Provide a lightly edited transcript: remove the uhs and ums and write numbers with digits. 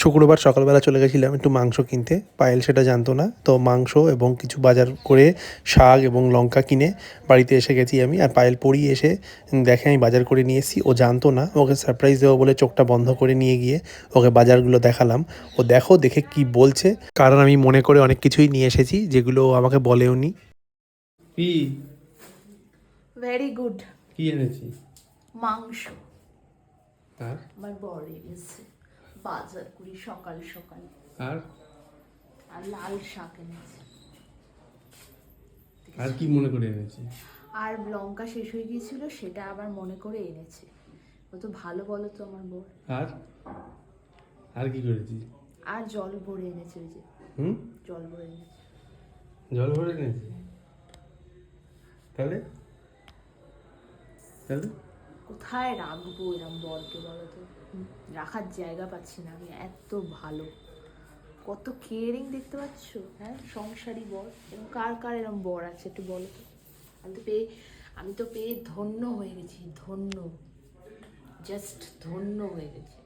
শুক্রবার সকালবেলা চলে গেছিলাম একটু মাংস কিনতে। পায়েল সেটা জানতো না। তো মাংস এবং কিছু বাজার করে শাক এবং লঙ্কা কিনে বাড়িতে এসে গেছি আমি। আর পায়েল পড়িয়ে এসে দেখে আমি বাজার করে নিয়ে এসেছি। ও জানতো না। ওকে সারপ্রাইজ দেবো বলে চোখটা বন্ধ করে নিয়ে গিয়ে ওকে বাজারগুলো দেখালাম। ও দেখো দেখে কি বলছে, কারণ আমি মনে করে অনেক কিছুই নিয়ে এসেছি যেগুলো ও আমাকে বলেওনি। কি ভেরি গুড। কি এনেছি? মাংস। আর আমার বর এনেছে বাজার করি সকাল সকাল। আর আর লাল শাক এনেছে। আর কি মনে করে এনেছি? আর লঙ্কা শেষ হয়ে গিয়েছিল, সেটা আবার মনে করে এনেছে। ও তো ভালো, বলো তো আমার বর। আর আর কি করেছি? আর জল ভরে এনেছে, ওই যে জল ভরে এনেছে। জল ভরে এনেছি? তাহলে তাহলে কোথায় রাখবো এরম বরকে, বলো তো? রাখার জায়গা পাচ্ছি না আমি। এত ভালো, কত কেয়ারিং, দেখতে পাচ্ছ? হ্যাঁ, সংসারী বর। এবং কার কার এরম বর আছে একটু বলো তো? আমি তো পেয়ে ধন্য হয়ে গেছি, ধন্য, জাস্ট ধন্য হয়ে গেছি।